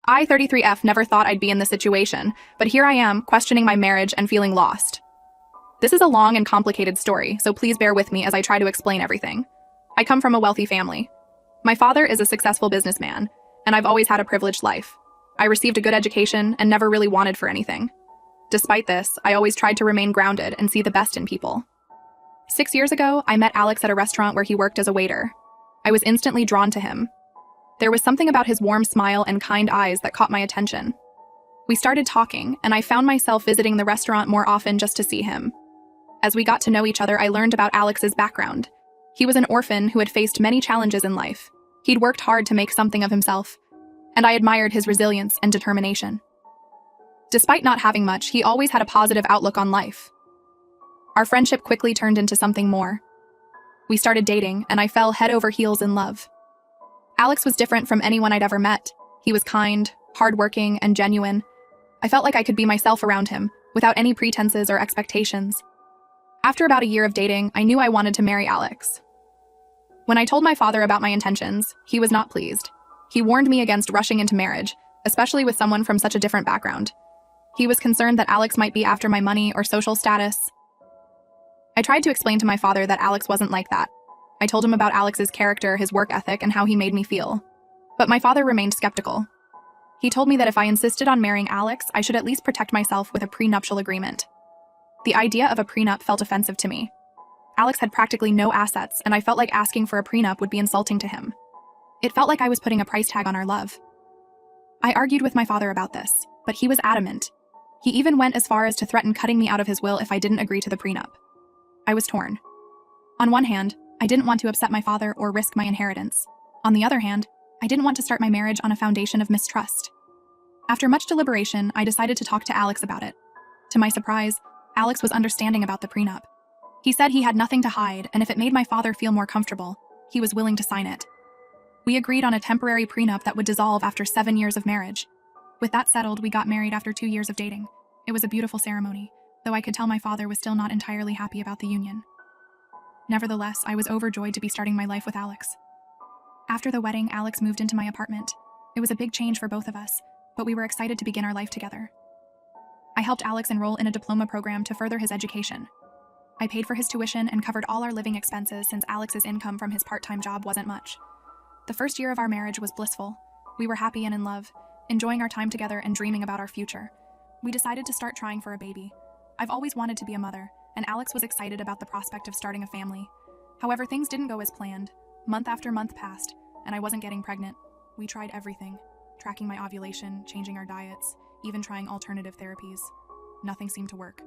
I, 33F, never thought I'd be in this situation, but here I am, questioning my marriage and feeling lost. This is a long and complicated story, so please bear with me as I try to explain everything. I come from a wealthy family. My father is a successful businessman, and I've always had a privileged life. I received a good education and never really wanted for anything. Despite this, I always tried to remain grounded and see the best in people. 6 years ago, I met Alex at a restaurant where he worked as a waiter. I was instantly drawn to him. There was something about his warm smile and kind eyes that caught my attention. We started talking, and I found myself visiting the restaurant more often just to see him. As we got to know each other, I learned about Alex's background. He was an orphan who had faced many challenges in life. He'd worked hard to make something of himself, and I admired his resilience and determination. Despite not having much, he always had a positive outlook on life. Our friendship quickly turned into something more. We started dating, and I fell head over heels in love. Alex was different from anyone I'd ever met. He was kind, hardworking, and genuine. I felt like I could be myself around him, without any pretenses or expectations. After about a year of dating, I knew I wanted to marry Alex. When I told my father about my intentions, he was not pleased. He warned me against rushing into marriage, especially with someone from such a different background. He was concerned that Alex might be after my money or social status. I tried to explain to my father that Alex wasn't like that. I told him about Alex's character, his work ethic, and how he made me feel. But my father remained skeptical. He told me that if I insisted on marrying Alex, I should at least protect myself with a prenuptial agreement. The idea of a prenup felt offensive to me. Alex had practically no assets, and I felt like asking for a prenup would be insulting to him. It felt like I was putting a price tag on our love. I argued with my father about this, but he was adamant. He even went as far as to threaten cutting me out of his will if I didn't agree to the prenup. I was torn. On one hand, I didn't want to upset my father or risk my inheritance. On the other hand, I didn't want to start my marriage on a foundation of mistrust. After much deliberation, I decided to talk to Alex about it. To my surprise, Alex was understanding about the prenup. He said he had nothing to hide, and if it made my father feel more comfortable, he was willing to sign it. We agreed on a temporary prenup that would dissolve after 7 years of marriage. With that settled, we got married after 2 years of dating. It was a beautiful ceremony, though I could tell my father was still not entirely happy about the union. Nevertheless, I was overjoyed to be starting my life with Alex. After the wedding, Alex moved into my apartment. It was a big change for both of us, but we were excited to begin our life together. I helped Alex enroll in a diploma program to further his education. I paid for his tuition and covered all our living expenses since Alex's income from his part-time job wasn't much. The first year of our marriage was blissful. We were happy and in love, enjoying our time together and dreaming about our future. We decided to start trying for a baby. I've always wanted to be a mother, and Alex was excited about the prospect of starting a family. However, things didn't go as planned. Month after month passed, and I wasn't getting pregnant. We tried everything, tracking my ovulation, changing our diets, even trying alternative therapies. Nothing seemed to work.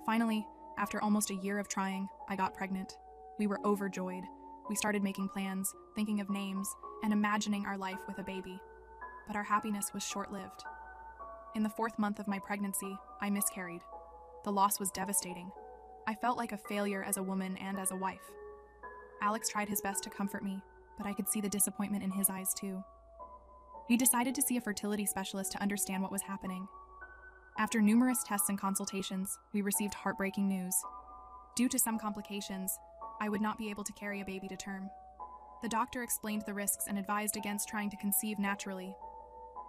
Finally, after almost a year of trying, I got pregnant. We were overjoyed. We started making plans, thinking of names, and imagining our life with a baby. But our happiness was short-lived. In the 4th month of my pregnancy, I miscarried. The loss was devastating. I felt like a failure as a woman and as a wife. Alex tried his best to comfort me, but I could see the disappointment in his eyes too. We decided to see a fertility specialist to understand what was happening. After numerous tests and consultations, we received heartbreaking news. Due to some complications, I would not be able to carry a baby to term. The doctor explained the risks and advised against trying to conceive naturally.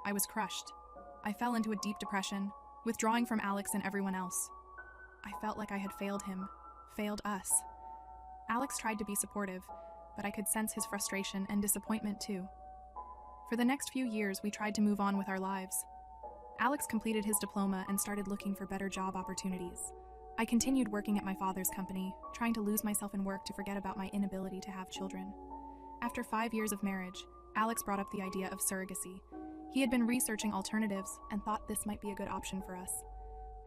I was crushed. I fell into a deep depression, withdrawing from Alex and everyone else. I felt like I had failed him, failed us. Alex tried to be supportive, but I could sense his frustration and disappointment too. For the next few years, we tried to move on with our lives. Alex completed his diploma and started looking for better job opportunities. I continued working at my father's company, trying to lose myself in work to forget about my inability to have children. After 5 years of marriage, Alex brought up the idea of surrogacy. He had been researching alternatives and thought this might be a good option for us.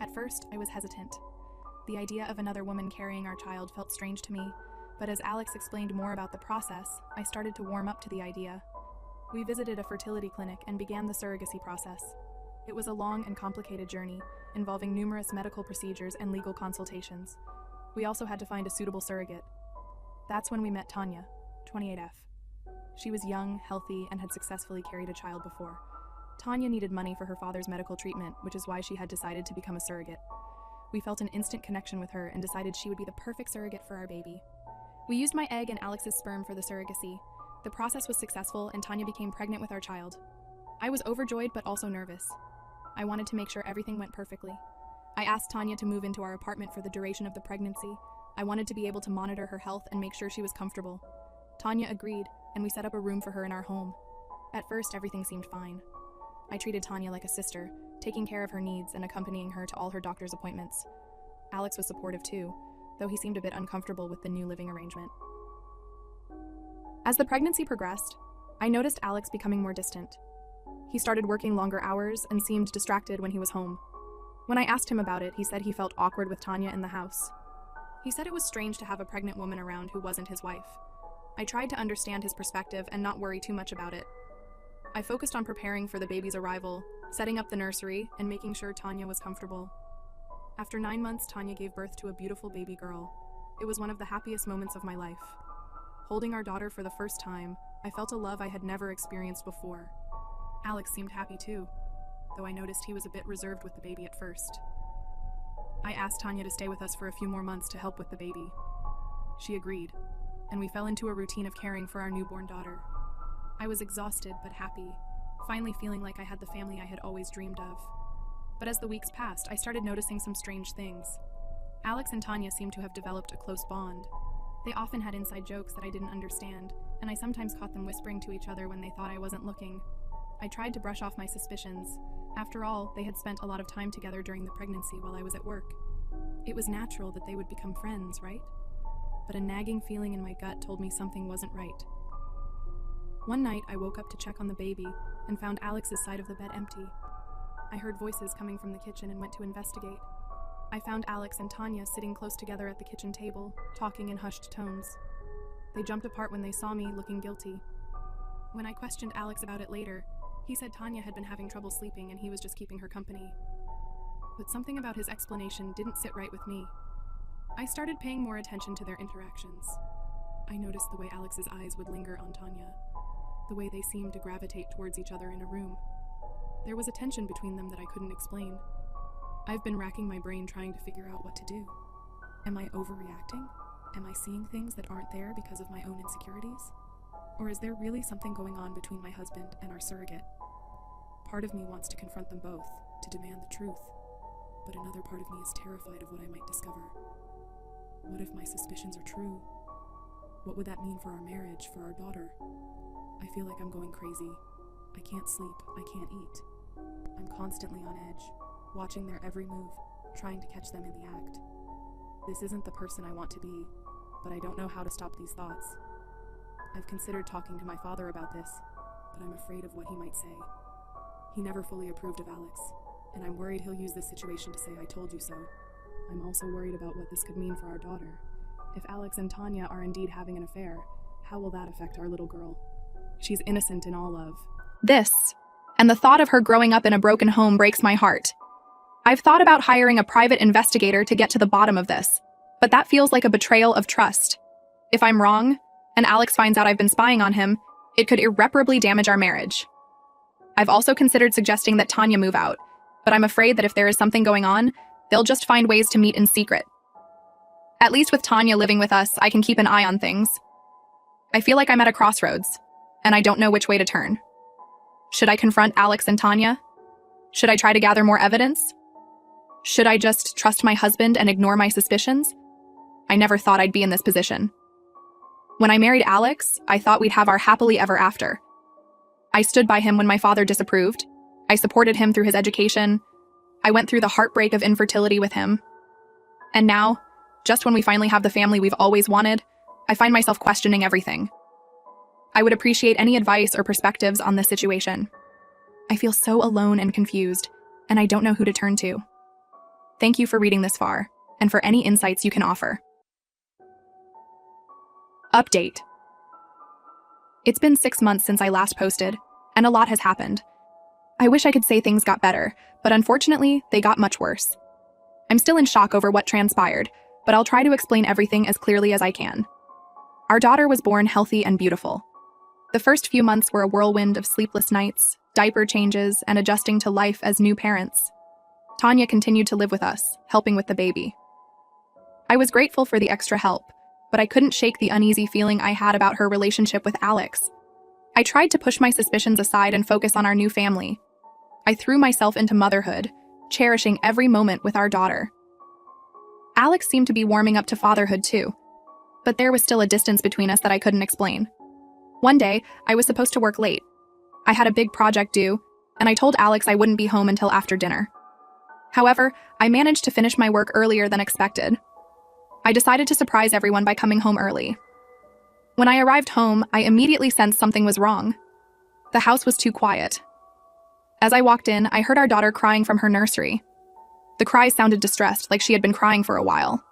At first, I was hesitant. The idea of another woman carrying our child felt strange to me, but as Alex explained more about the process, I started to warm up to the idea. We visited a fertility clinic and began the surrogacy process. It was a long and complicated journey, involving numerous medical procedures and legal consultations. We also had to find a suitable surrogate. That's when we met Tanya, 28F. She was young, healthy, and had successfully carried a child before. Tanya needed money for her father's medical treatment, which is why she had decided to become a surrogate. We felt an instant connection with her and decided she would be the perfect surrogate for our baby. We used my egg and Alex's sperm for the surrogacy. The process was successful and Tanya became pregnant with our child. I was overjoyed but also nervous. I wanted to make sure everything went perfectly. I asked Tanya to move into our apartment for the duration of the pregnancy. I wanted to be able to monitor her health and make sure she was comfortable. Tanya agreed, and we set up a room for her in our home. At first, everything seemed fine. I treated Tanya like a sister, taking care of her needs and accompanying her to all her doctor's appointments. Alex was supportive too, though he seemed a bit uncomfortable with the new living arrangement. As the pregnancy progressed, I noticed Alex becoming more distant. He started working longer hours and seemed distracted when he was home. When I asked him about it, he said he felt awkward with Tanya in the house. He said it was strange to have a pregnant woman around who wasn't his wife. I tried to understand his perspective and not worry too much about it. I focused on preparing for the baby's arrival, setting up the nursery, and making sure Tanya was comfortable. After 9 months, Tanya gave birth to a beautiful baby girl. It was one of the happiest moments of my life. Holding our daughter for the first time, I felt a love I had never experienced before. Alex seemed happy too, though I noticed he was a bit reserved with the baby at first. I asked Tanya to stay with us for a few more months to help with the baby. She agreed, and we fell into a routine of caring for our newborn daughter. I was exhausted but happy, finally feeling like I had the family I had always dreamed of. But as the weeks passed, I started noticing some strange things. Alex and Tanya seemed to have developed a close bond. They often had inside jokes that I didn't understand, and I sometimes caught them whispering to each other when they thought I wasn't looking. I tried to brush off my suspicions. After all, they had spent a lot of time together during the pregnancy while I was at work. It was natural that they would become friends, right? But a nagging feeling in my gut told me something wasn't right. One night, I woke up to check on the baby and found Alex's side of the bed empty. I heard voices coming from the kitchen and went to investigate. I found Alex and Tanya sitting close together at the kitchen table, talking in hushed tones. They jumped apart when they saw me, looking guilty. When I questioned Alex about it later, he said Tanya had been having trouble sleeping and he was just keeping her company. But something about his explanation didn't sit right with me. I started paying more attention to their interactions. I noticed the way Alex's eyes would linger on Tanya, the way they seemed to gravitate towards each other in a room. There was a tension between them that I couldn't explain. I've been racking my brain trying to figure out what to do. Am I overreacting? Am I seeing things that aren't there because of my own insecurities? Or is there really something going on between my husband and our surrogate? Part of me wants to confront them both, to demand the truth, but another part of me is terrified of what I might discover. What if my suspicions are true? What would that mean for our marriage, for our daughter? I feel like I'm going crazy. I can't sleep, I can't eat. I'm constantly on edge, watching their every move, trying to catch them in the act. This isn't the person I want to be, but I don't know how to stop these thoughts. I've considered talking to my father about this, but I'm afraid of what he might say. He never fully approved of Alex, and I'm worried he'll use this situation to say I told you so. I'm also worried about what this could mean for our daughter. If Alex and Tanya are indeed having an affair, how will that affect our little girl? She's innocent in all of this, and the thought of her growing up in a broken home breaks my heart. I've thought about hiring a private investigator to get to the bottom of this, but that feels like a betrayal of trust. If I'm wrong, and Alex finds out I've been spying on him, it could irreparably damage our marriage. I've also considered suggesting that Tanya move out, but I'm afraid that if there is something going on, they'll just find ways to meet in secret. At least with Tanya living with us, I can keep an eye on things. I feel like I'm at a crossroads, and I don't know which way to turn. Should I confront Alex and Tanya? Should I try to gather more evidence? Should I just trust my husband and ignore my suspicions? I never thought I'd be in this position. When I married Alex, I thought we'd have our happily ever after. I stood by him when my father disapproved. I supported him through his education. I went through the heartbreak of infertility with him. And now, just when we finally have the family we've always wanted, I find myself questioning everything. I would appreciate any advice or perspectives on this situation. I feel so alone and confused, and I don't know who to turn to. Thank you for reading this far, and for any insights you can offer. Update. It's been 6 months since I last posted, and a lot has happened. I wish I could say things got better, but unfortunately, they got much worse. I'm still in shock over what transpired, but I'll try to explain everything as clearly as I can. Our daughter was born healthy and beautiful. The first few months were a whirlwind of sleepless nights, diaper changes, and adjusting to life as new parents. Tanya continued to live with us, helping with the baby. I was grateful for the extra help, but I couldn't shake the uneasy feeling I had about her relationship with Alex. I tried to push my suspicions aside and focus on our new family. I threw myself into motherhood, cherishing every moment with our daughter. Alex seemed to be warming up to fatherhood too, but there was still a distance between us that I couldn't explain. One day, I was supposed to work late. I had a big project due, and I told Alex I wouldn't be home until after dinner. However, I managed to finish my work earlier than expected. I decided to surprise everyone by coming home early. When I arrived home, I immediately sensed something was wrong. The house was too quiet. As I walked in, I heard our daughter crying from her nursery. The cries sounded distressed, like she had been crying for a while.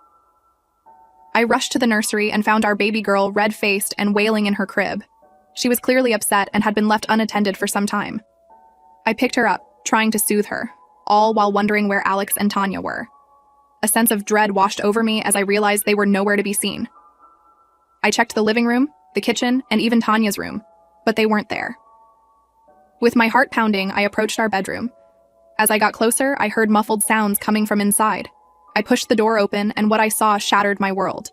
I rushed to the nursery and found our baby girl red-faced and wailing in her crib. She was clearly upset and had been left unattended for some time. I picked her up, trying to soothe her, all while wondering where Alex and Tanya were. A sense of dread washed over me as I realized they were nowhere to be seen. I checked the living room, the kitchen, and even Tanya's room, but they weren't there. With my heart pounding, I approached our bedroom. As I got closer, I heard muffled sounds coming from inside. I pushed the door open, and what I saw shattered my world.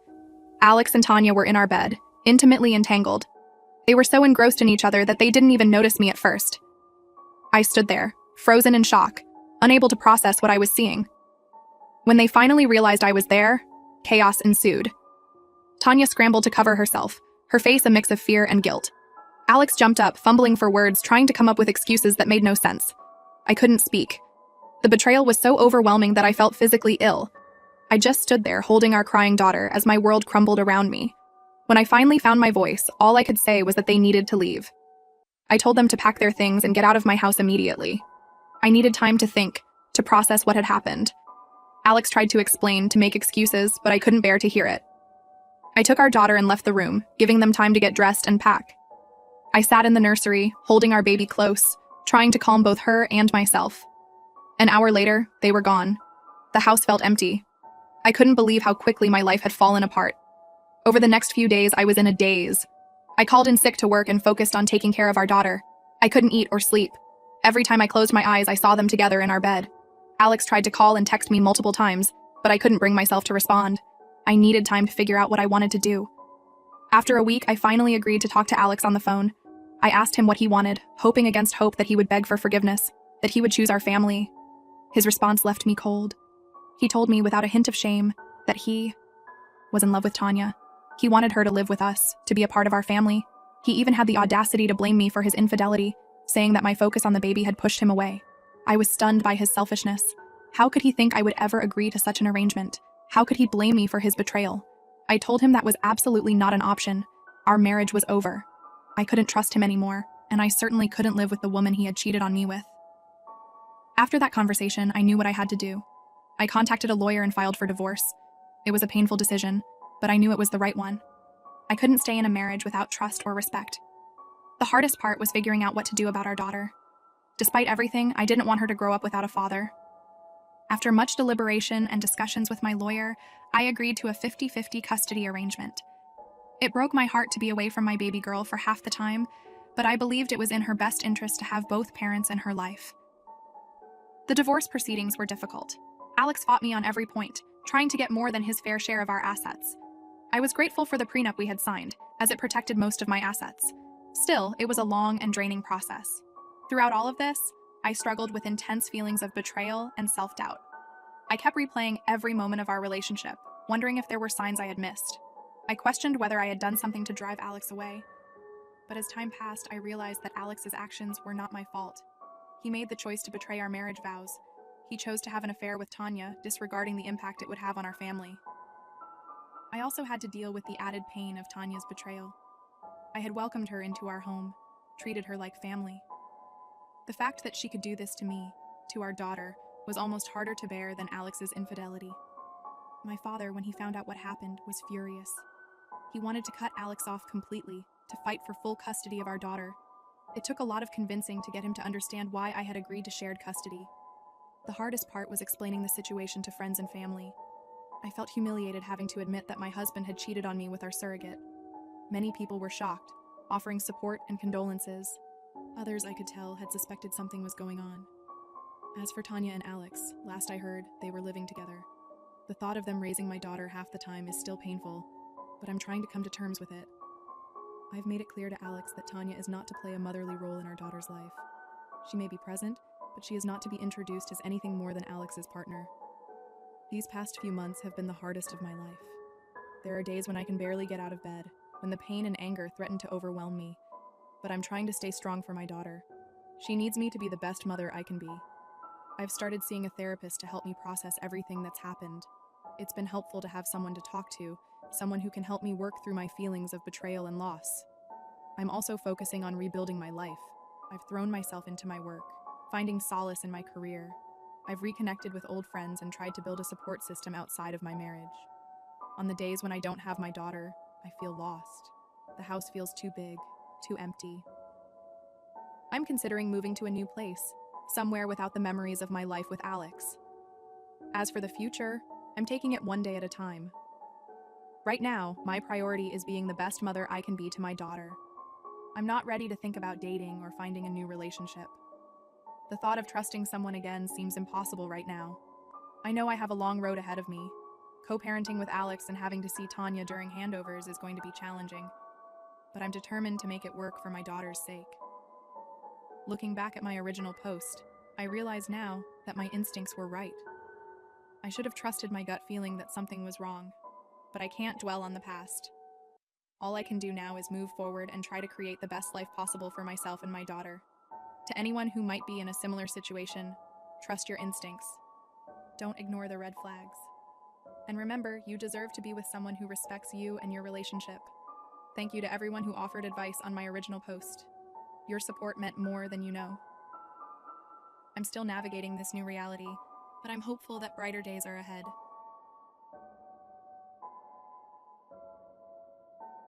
Alex and Tanya were in our bed, intimately entangled. They were so engrossed in each other that they didn't even notice me at first. I stood there, frozen in shock, unable to process what I was seeing. When they finally realized I was there, chaos ensued. Tanya scrambled to cover herself, her face a mix of fear and guilt. Alex jumped up, fumbling for words, trying to come up with excuses that made no sense. I couldn't speak. The betrayal was so overwhelming that I felt physically ill. I just stood there holding our crying daughter as my world crumbled around me. When I finally found my voice, all I could say was that they needed to leave. I told them to pack their things and get out of my house immediately. I needed time to think, to process what had happened. Alex tried to explain, to make excuses, but I couldn't bear to hear it. I took our daughter and left the room, giving them time to get dressed and pack. I sat in the nursery, holding our baby close, trying to calm both her and myself. An hour later, they were gone. The house felt empty. I couldn't believe how quickly my life had fallen apart. Over the next few days, I was in a daze. I called in sick to work and focused on taking care of our daughter. I couldn't eat or sleep. Every time I closed my eyes, I saw them together in our bed. Alex tried to call and text me multiple times, but I couldn't bring myself to respond. I needed time to figure out what I wanted to do. After a week, I finally agreed to talk to Alex on the phone. I asked him what he wanted, hoping against hope that he would beg for forgiveness, that he would choose our family. His response left me cold. He told me without a hint of shame that he was in love with Tanya. He wanted her to live with us, to be a part of our family. He even had the audacity to blame me for his infidelity, saying that my focus on the baby had pushed him away. I was stunned by his selfishness. How could he think I would ever agree to such an arrangement? How could he blame me for his betrayal? I told him that was absolutely not an option. Our marriage was over. I couldn't trust him anymore, and I certainly couldn't live with the woman he had cheated on me with. After that conversation, I knew what I had to do. I contacted a lawyer and filed for divorce. It was a painful decision, but I knew it was the right one. I couldn't stay in a marriage without trust or respect. The hardest part was figuring out what to do about our daughter. Despite everything, I didn't want her to grow up without a father. After much deliberation and discussions with my lawyer, I agreed to a 50-50 custody arrangement. It broke my heart to be away from my baby girl for half the time, but I believed it was in her best interest to have both parents in her life. The divorce proceedings were difficult. Alex fought me on every point, trying to get more than his fair share of our assets. I was grateful for the prenup we had signed, as it protected most of my assets. Still, it was a long and draining process. Throughout all of this, I struggled with intense feelings of betrayal and self-doubt. I kept replaying every moment of our relationship, wondering if there were signs I had missed. I questioned whether I had done something to drive Alex away. But as time passed, I realized that Alex's actions were not my fault. He made the choice to betray our marriage vows. He chose to have an affair with Tanya, disregarding the impact it would have on our family. I also had to deal with the added pain of Tanya's betrayal. I had welcomed her into our home, treated her like family. The fact that she could do this to me, to our daughter, was almost harder to bear than Alex's infidelity. My father, when he found out what happened, was furious. He wanted to cut Alex off completely, to fight for full custody of our daughter. It took a lot of convincing to get him to understand why I had agreed to shared custody. The hardest part was explaining the situation to friends and family. I felt humiliated having to admit that my husband had cheated on me with our surrogate. Many people were shocked, offering support and condolences. Others, I could tell, had suspected something was going on. As for Tanya and Alex, last I heard, they were living together. The thought of them raising my daughter half the time is still painful, but I'm trying to come to terms with it. I've made it clear to Alex that Tanya is not to play a motherly role in our daughter's life. She may be present, but she is not to be introduced as anything more than Alex's partner. These past few months have been the hardest of my life. There are days when I can barely get out of bed, when the pain and anger threaten to overwhelm me. But I'm trying to stay strong for my daughter. She needs me to be the best mother I can be. I've started seeing a therapist to help me process everything that's happened. It's been helpful to have someone to talk to, someone who can help me work through my feelings of betrayal and loss. I'm also focusing on rebuilding my life. I've thrown myself into my work, finding solace in my career. I've reconnected with old friends and tried to build a support system outside of my marriage. On the days when I don't have my daughter, I feel lost. The house feels too big, too empty. I'm considering moving to a new place, somewhere without the memories of my life with Alex. As for the future, I'm taking it one day at a time. Right now, my priority is being the best mother I can be to my daughter. I'm not ready to think about dating or finding a new relationship. The thought of trusting someone again seems impossible right now. I know I have a long road ahead of me. Co-parenting with Alex and having to see Tanya during handovers is going to be challenging, but I'm determined to make it work for my daughter's sake. Looking back at my original post, I realize now that my instincts were right. I should have trusted my gut feeling that something was wrong, but I can't dwell on the past. All I can do now is move forward and try to create the best life possible for myself and my daughter. To anyone who might be in a similar situation, trust your instincts. Don't ignore the red flags. And remember, you deserve to be with someone who respects you and your relationship. Thank you to everyone who offered advice on my original post. Your support meant more than you know. I'm still navigating this new reality, but I'm hopeful that brighter days are ahead.